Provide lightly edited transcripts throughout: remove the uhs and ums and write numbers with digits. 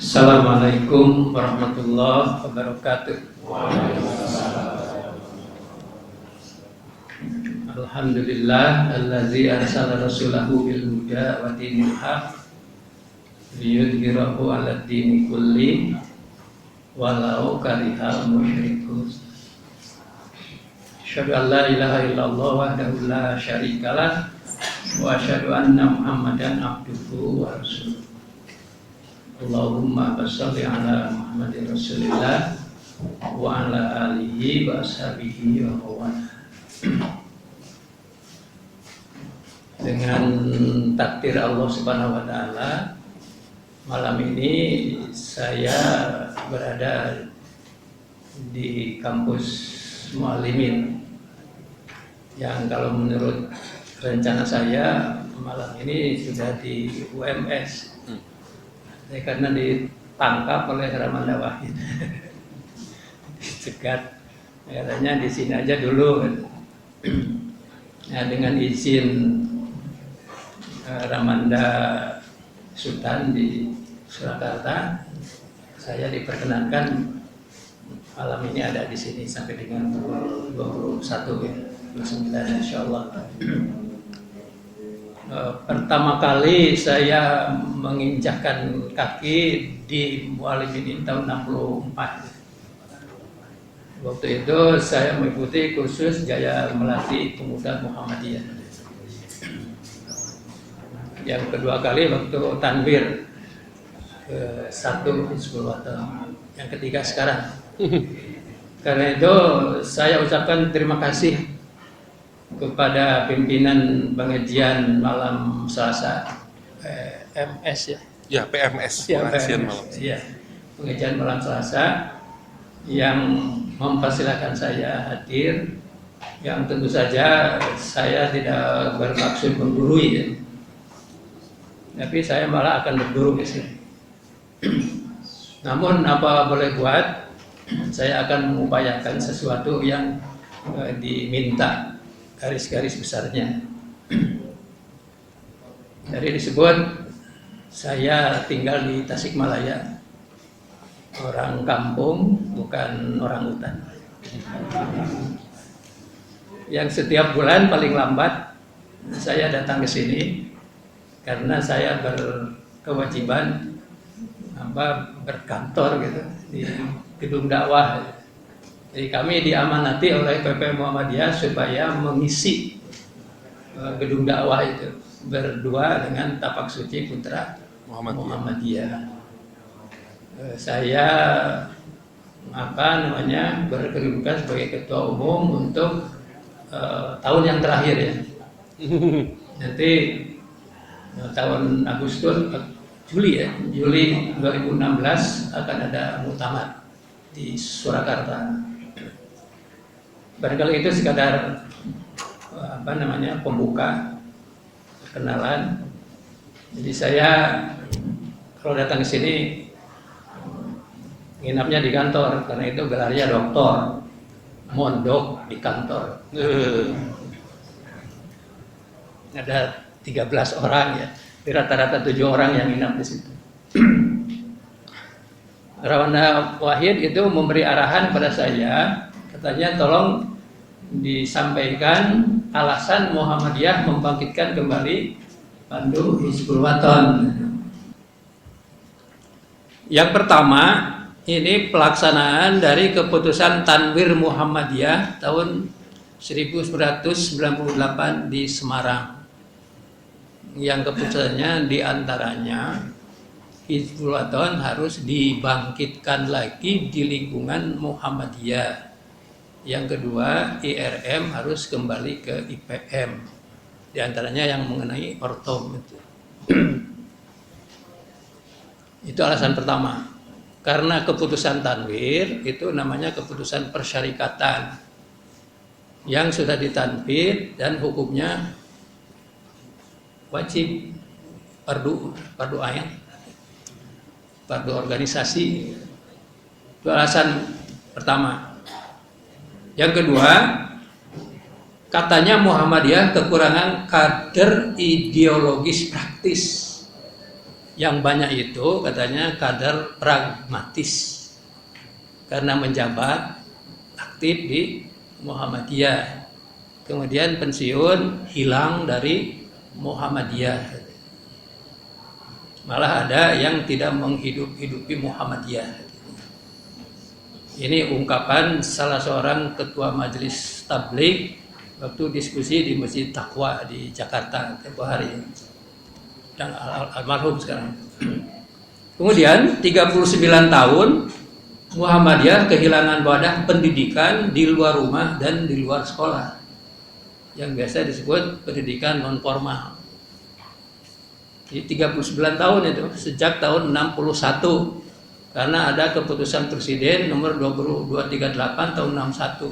Assalamualaikum warahmatullahi wabarakatuh. Alhamdulillah allazi arsala rasulahu bil huda wa dinil haq liyudhhirahu 'alad dini kulli walau karihal musyrikun. Asyhadu an la ilaha illallah wahdahu la syarikalah wa asyhadu anna Muhammadan abduhu wa rasuluh. Allahumma shalli ala Muhammadin Rasulillah wa ala alihi wa ashabihi wa mawalah. Dengan takdir Allah Subhanahu wa taala, malam ini saya berada di kampus Muallimin yang kalau menurut rencana saya malam ini sudah di UMS. Karena ditangkap oleh Ramanda Wahid, dicegat, katanya di sini aja dulu. Nah, dengan izin Ramanda Sultan di Surakarta, saya diperkenankan malam ini ada di sini sampai dengan 21 ya, 29 insya Allah. Pertama kali saya menginjakkan kaki di Muallimin tahun 64. Waktu itu saya mengikuti kursus Gaya Melatih Pemuda Muhammadiyah. Yang kedua kali waktu Tanwir ke 1 Hizbul Wathan. Yang ketiga sekarang. Karena itu saya ucapkan terima kasih kepada pimpinan pengajian malam Selasa MS ya. Ya, PMS, ya, pengajian PMS, malam. ya, pengajian malam Selasa yang mempersilahkan saya hadir. Yang tentu saja saya tidak bermaksud menggurui ya. Tapi saya malah akan berguru di sini. Namun apa boleh buat, saya akan mengupayakan sesuatu yang diminta, garis-garis besarnya. Jadi disebut saya tinggal di Tasikmalaya, orang kampung bukan orang hutan. Yang setiap bulan paling lambat saya datang ke sini karena saya berkewajiban berkantor gitu di gedung dakwah. Jadi kami diamanati oleh PP Muhammadiyah supaya mengisi gedung dakwah itu berdua dengan Tapak Suci Putra Muhammadiyah. Saya berkedudukan sebagai ketua umum untuk tahun yang terakhir ya. Nanti tahun Juli 2016 akan ada muktamar di Surakarta. Barangkali itu sekadar pembuka, perkenalan. Jadi saya kalau datang ke sini nginapnya di kantor karena itu gelarnya doktor, mondok di kantor. Ada 13 orang ya, rata-rata 7 orang yang nginap di situ. Ramanda Wahid itu memberi arahan pada saya, katanya tolong disampaikan alasan Muhammadiyah membangkitkan kembali Pandu Hizbul Wathan. Yang pertama, ini pelaksanaan dari keputusan Tanwir Muhammadiyah tahun 1998 di Semarang. Yang keputusannya diantaranya Hizbul Wathan harus dibangkitkan lagi di lingkungan Muhammadiyah. Yang kedua, IRM harus kembali ke IPM. Di antaranya yang mengenai ortom itu. Itu alasan pertama. Karena keputusan Tanwir itu namanya keputusan persyarikatan yang sudah ditanfir dan hukumnya wajib fardu ain, fardu organisasi. Itu alasan pertama. Yang kedua, katanya Muhammadiyah kekurangan kader ideologis praktis yang banyak itu katanya kader pragmatis karena menjabat aktif di Muhammadiyah, kemudian pensiun hilang dari Muhammadiyah, malah ada yang tidak menghidupi Muhammadiyah. Ini ungkapan salah seorang ketua majelis tabligh waktu diskusi di Masjid Taqwa di Jakarta tempoh hari, dan almarhum sekarang. Kemudian 39 tahun Muhammadiyah kehilangan wadah pendidikan di luar rumah dan di luar sekolah, yang biasa disebut pendidikan non formal. Jadi 39 tahun itu sejak tahun 61, karena ada keputusan Presiden nomor 238 tahun 61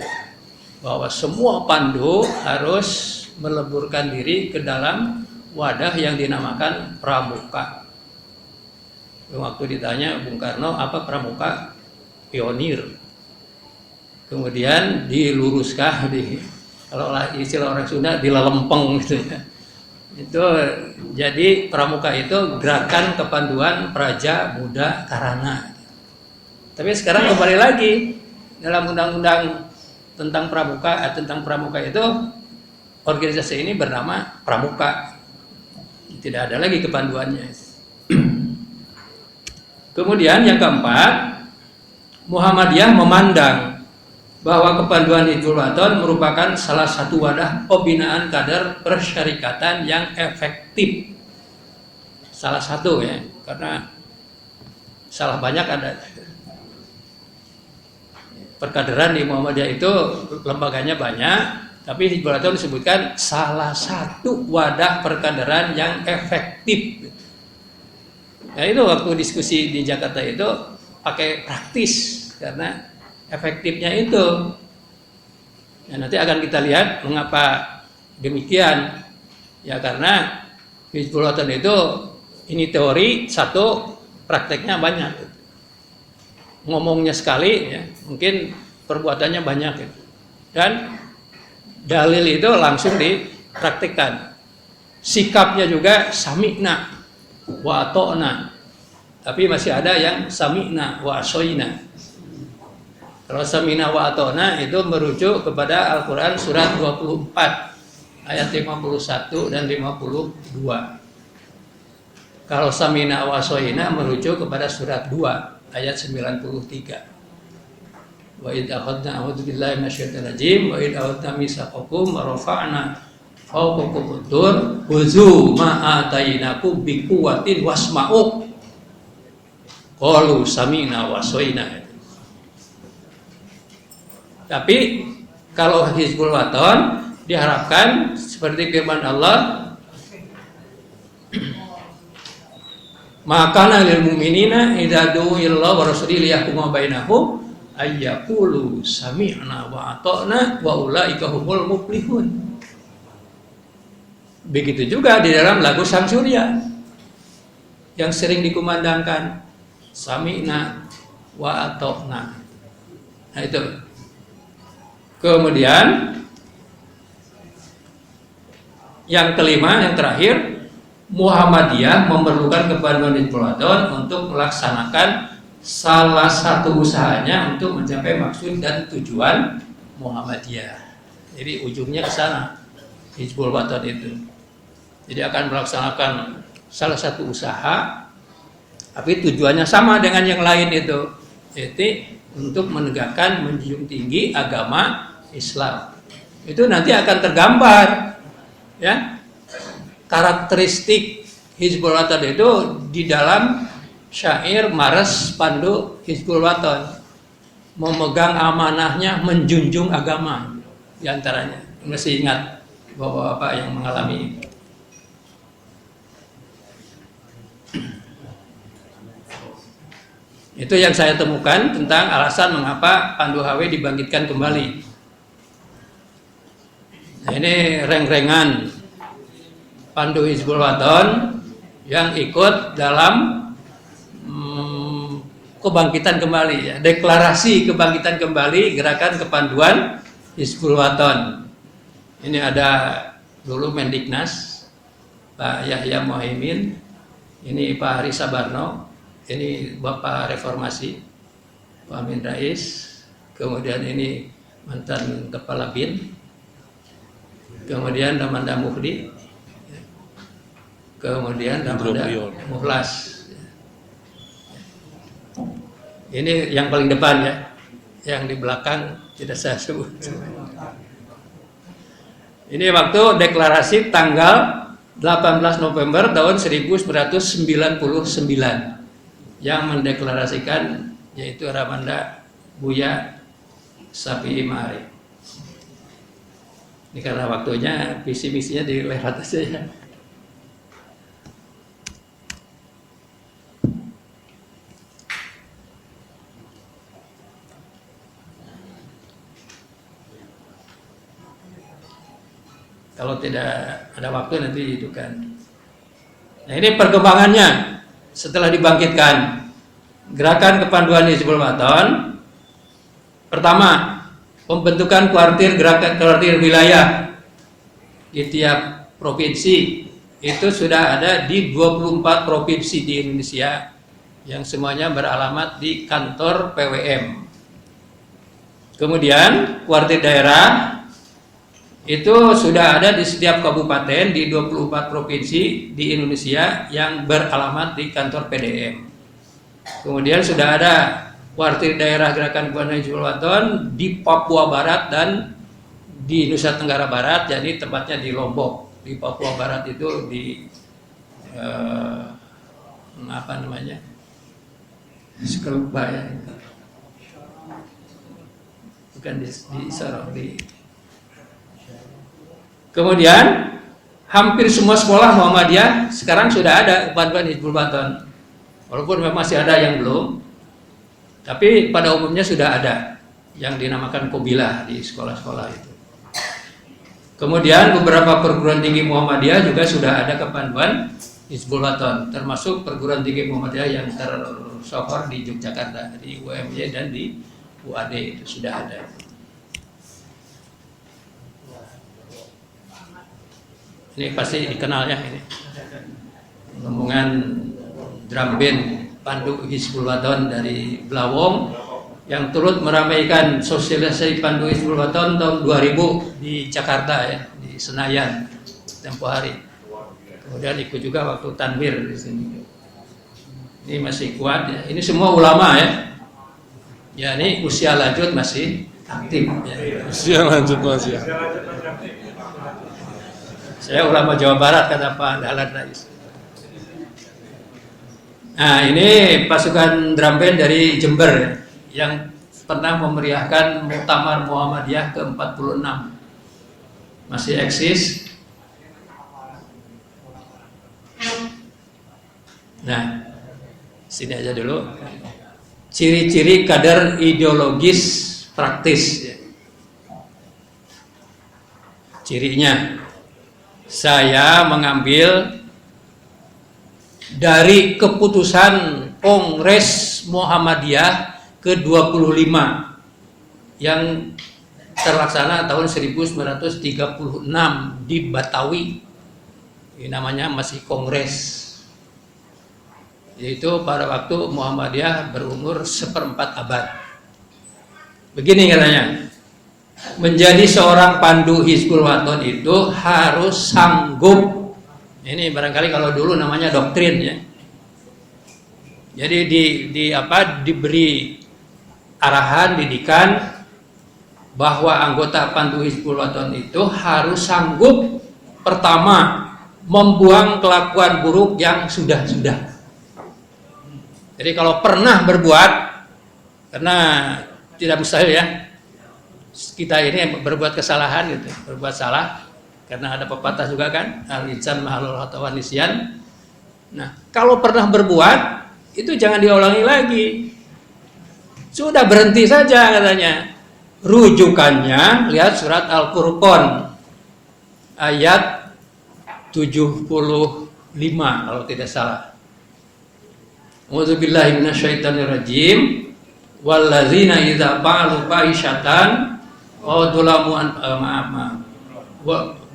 bahwa semua pandu harus meleburkan diri ke dalam wadah yang dinamakan pramuka. Waktu ditanya Bung Karno apa pramuka, pionir. Kemudian diluruskan kalau istilah orang Sunda dilelempeng gitu ya. Itu jadi pramuka itu gerakan kepanduan Praja Muda Karana. Tapi sekarang kembali lagi dalam undang-undang tentang pramuka itu organisasi ini bernama Pramuka. Tidak ada lagi kepanduannya. Kemudian yang keempat, Muhammadiyah memandang bahwa kepanduan Hizbul Waton merupakan salah satu wadah pembinaan kader persyarikatan yang efektif. Salah satu ya, karena salah banyak ada. Perkaderan di Muhammadiyah itu lembaganya banyak, tapi Hizbul Waton disebutkan salah satu wadah perkaderan yang efektif. Nah itu waktu diskusi di Jakarta itu pakai praktis karena efektifnya itu. Ya, nanti akan kita lihat mengapa demikian. Ya karena Hizbul Waton itu ini teori satu, prakteknya banyak. Ngomongnya sekali, ya, mungkin perbuatannya banyak. Ya. Dan dalil itu langsung dipraktikkan. Sikapnya juga sami'na wa ata'na. Tapi masih ada yang sami'na wa asoina. Kalau sami'na wa ata'na itu merujuk kepada Al-Quran surat 24 ayat 51 dan 52. Kalau sami'na wa asoina merujuk kepada surat 2 ayat 93. Wa idh akhadna a'udzu billahi minasyaitonir rajim wa idh akhadna mitsaqakum wa rafa'na fawqakum ad-dur khuzu ma atainakum biquwwatin wasma'u qalu sami'na wa asoina. Tapi kalau Hizbul Waton diharapkan seperti firman Allah, maka lil mu'minina idza du'u ilallah wa rasulihi liyahkuma bainahum ayyaqulu sami'na wa ata'na wa ulaika humul muflihun. Begitu juga di dalam lagu Samsurya yang sering dikumandangkan, sami'na wa ata'na. Nah itu. Kemudian yang kelima, yang terakhir, Muhammadiyah memerlukan kepanduan Hizbul Waton untuk melaksanakan salah satu usahanya untuk mencapai maksud dan tujuan Muhammadiyah. Jadi ujungnya ke sana Hizbul Waton itu. Jadi akan melaksanakan salah satu usaha, tapi tujuannya sama dengan yang lain itu, yaitu untuk menegakkan, menjunjung tinggi agama Islam. Itu nanti akan tergambar, ya, karakteristik Hizbul Waton itu di dalam syair Mares Pandu Hizbul Waton, memegang amanahnya, menjunjung agama. Di antaranya mesti ingat bapak-bapak yang mengalami. Itu yang saya temukan tentang alasan mengapa Pandu HW dibangkitkan kembali. Nah, ini reng-rengan Pandu Hizbul Waton yang ikut dalam kebangkitan kembali, ya, deklarasi kebangkitan kembali gerakan kepanduan Hizbul Waton. Ini ada dulu Mendiknas Pak Yahya Muhaimin, Ini Pak Hari Sabarno, ini Bapak Reformasi, Pak Amin Rais. Kemudian ini mantan Kepala BIN. Kemudian Ramanda Muhdi. Kemudian Ramanda Muhlas. Ini yang paling depan ya. Yang di belakang tidak saya sebut. Ini waktu deklarasi tanggal 18 November tahun 1999 yang mendeklarasikan yaitu Ramanda Buya Safi'i Ma'arif. Ini karena waktunya visi misinya dilewat aja ya. Kalau tidak ada waktu nanti itu kan. Nah ini perkembangannya setelah dibangkitkan gerakan kepanduan Hizbul Wathon. Pertama, pembentukan kuartir wilayah di tiap provinsi itu sudah ada di 24 provinsi di Indonesia yang semuanya beralamat di kantor PWM. Kemudian kuartir daerah itu sudah ada di setiap kabupaten di 24 provinsi di Indonesia yang beralamat di kantor PDM. Kemudian sudah ada kuartir daerah Gerakan Kepanduan Hizbul Wathon di Papua Barat dan di Nusa Tenggara Barat, jadi tempatnya di Lombok. Di Papua Barat itu di apa namanya? Sekelubaya. Bukan di Sorong, di. Kemudian hampir semua sekolah Muhammadiyah sekarang sudah ada kepanduan Hizbul Wathon. Walaupun memang masih ada yang belum, tapi pada umumnya sudah ada yang dinamakan Kobilah di sekolah-sekolah itu. Kemudian beberapa perguruan tinggi Muhammadiyah juga sudah ada kepanduan Hizbul Wathon, termasuk perguruan tinggi Muhammadiyah yang tersohor di Yogyakarta, di UMY dan di UAD itu sudah ada. Ini pasti dikenal ya ini. Rombongan drum band Pandu Hizbul Wathon dari Blawong yang turut meramaikan sosialisasi Pandu Hizbul Wathon tahun 2000 di Jakarta ya, di Senayan tempo hari. Kemudian ikut juga waktu tanwir di sini. Ini masih kuat ya. Ini semua ulama ya. Ya ini usia lanjut masih aktif ya. Usia lanjut masih. Saya ulama Jawa Barat kata Pak Dahlan Rais. Nah ini pasukan drum band dari Jember yang pernah memeriahkan Muktamar Muhammadiyah ke-46. Masih eksis. Nah, sini aja dulu. Ciri-ciri kader ideologis praktis. Cirinya, saya mengambil dari keputusan Kongres Muhammadiyah ke-25 yang terlaksana tahun 1936 di Batawi. Ini namanya masih Kongres. Yaitu pada waktu Muhammadiyah berumur 1/4 abad. Begini katanya. Menjadi seorang pandu Hizbul Wathon itu harus sanggup. Ini barangkali kalau dulu namanya doktrin ya. Jadi diberi arahan, didikan bahwa anggota pandu Hizbul Wathon itu harus sanggup pertama membuang kelakuan buruk yang sudah-sudah. Jadi kalau pernah berbuat, karena tidak mustahil ya, kita ini berbuat kesalahan gitu, berbuat salah, karena ada pepatah juga kan, al-insan mahalul hatawan nisyan. Nah, kalau pernah berbuat itu jangan diulangi lagi. Sudah berhenti saja katanya. Rujukannya lihat surat Al-Furqan ayat 75 kalau tidak salah. A'udzubillahi minasyaitonirrajim. Wallazina idza fa'alu fahisyatan dzalamu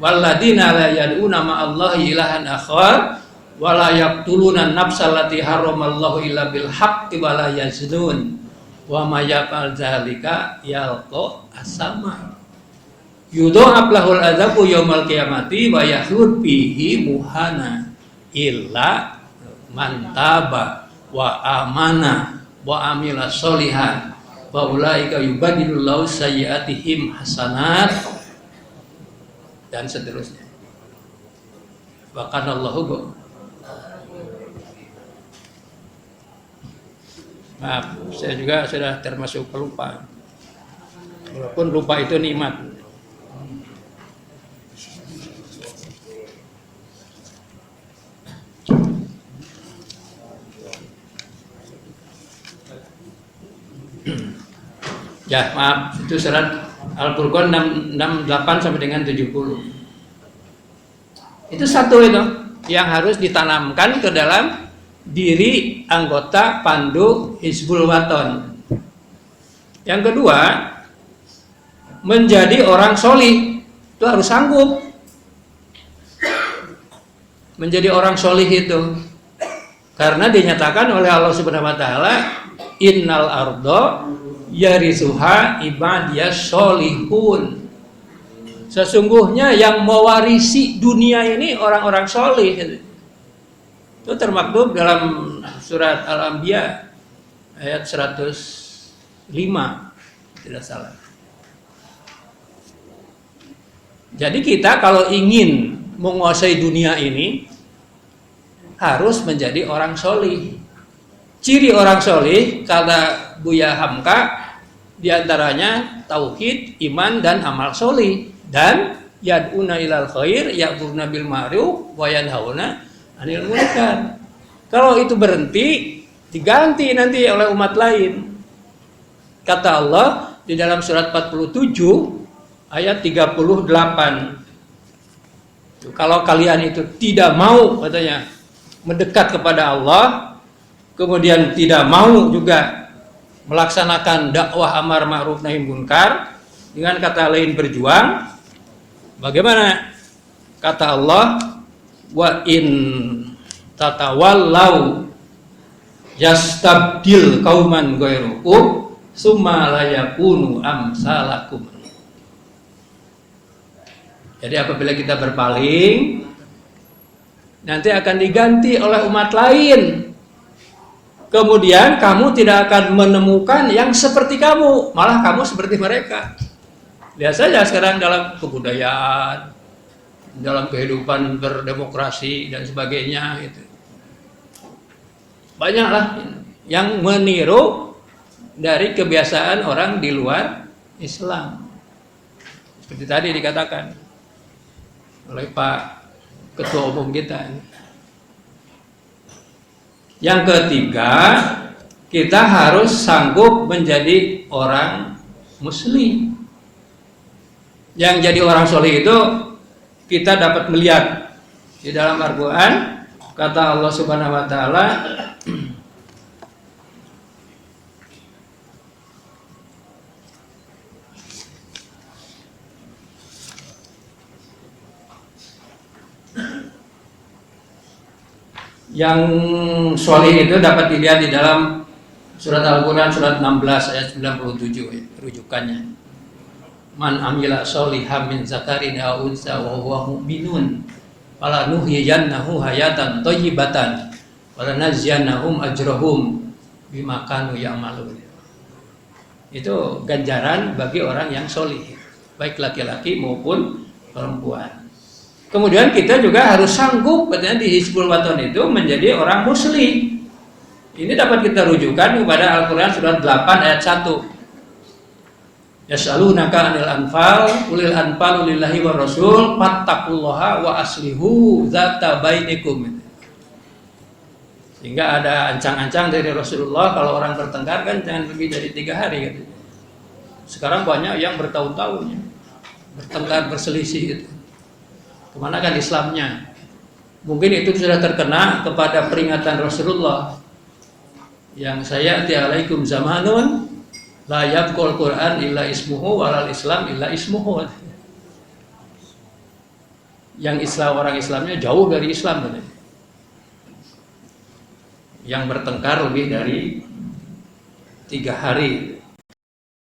walladzina la yad'una ma'allahi ilahan akhar wala yaqtuluna nafsal lati haramallahu illa bil haqqi wala yaznun wa may yaf'al dzalika yalqa asama yudha'af lahul adzabu yaumal qiyamati wa yakhud bihi muhana illa man taba wa amana wa amila sholihan wa ulaika yubadilullahu sayyi'atihim hasanat dan seterusnya. Wa kanallahu maaf, saya juga sudah termasuk pelupa. Walaupun lupa itu nikmat. Ya, maaf, itu surat Al-Furqan 68 sampai dengan 70. Itu satu itu yang harus ditanamkan ke dalam diri anggota pandu Hizbul Waton. Yang kedua, menjadi orang solih itu harus sanggup. Menjadi orang solih itu karena dinyatakan oleh Allah Subhanahu Wa Taala, innal ardo yarisuha ibadiyas solihun. Sesungguhnya yang mewarisi dunia ini orang-orang solih. Itu termaktub dalam surat Al-Anbiya ayat 105 tidak salah. Jadi kita kalau ingin menguasai dunia ini harus menjadi orang solih. Ciri orang solih kata Buya Hamka diantaranya tauhid, iman dan amal solih dan yad'una ilal khair ya'muruna bil ma'ruf wa yanhauna anil munkar. Kalau itu berhenti, diganti nanti oleh umat lain. Kata Allah di dalam surat 47 ayat 38. Kalau kalian itu tidak mau katanya mendekat kepada Allah, kemudian tidak mau juga melaksanakan dakwah amar ma'ruf nahi munkar, dengan kata lain berjuang, bagaimana? Kata Allah, wa in tatawallau yastabdil qauman ghairukum summa la yakunu amsalakum. Jadi apabila kita berpaling, nanti akan diganti oleh umat lain. Kemudian kamu tidak akan menemukan yang seperti kamu, malah kamu seperti mereka. Lihat saja sekarang dalam kebudayaan, dalam kehidupan berdemokrasi dan sebagainya itu. Banyaklah yang meniru dari kebiasaan orang di luar Islam. Seperti tadi dikatakan oleh Pak Ketua Umum kita. Yang ketiga, kita harus sanggup menjadi orang muslim. Yang jadi orang soleh itu kita dapat melihat di dalam Al-Quran, kata Allah Subhanahu Wa Taala, yang soleh itu dapat dilihat di dalam surat Al-Quran surat 16 ayat 97 rujukannya. Man amila sholihan min zakarin aw unsa wa huwa mu'minun fala nuhyiyannahu hayatan thayyibatan wa lanajziyannahum ajrahum bima kanu ya'malun. Itu ganjaran bagi orang yang soleh, baik laki-laki maupun perempuan. Kemudian kita juga harus sanggup katanya di Hizbul Waton itu menjadi orang muslim. Ini dapat kita rujukan kepada Al-Quran surat 8 ayat 1. Yas'alunaka 'anil anfal qulil anfalu lillahi war rasul fattaqullaha wa aslihu dzata bainikum. Sehingga ada ancang-ancang dari Rasulullah kalau orang bertengkar kan jangan lebih dari 3 hari katanya. Sekarang banyak yang bertahun-tahun bertengkar berselisih itu. Kemana kan Islamnya? Mungkin itu sudah terkena kepada peringatan Rasulullah yang saya alaikum zamanun la yabqul Quran illa ismuhu walal Islam illa ismuhu. Yang Islam orang Islamnya jauh dari Islam katanya. yang bertengkar lebih dari 3 hari.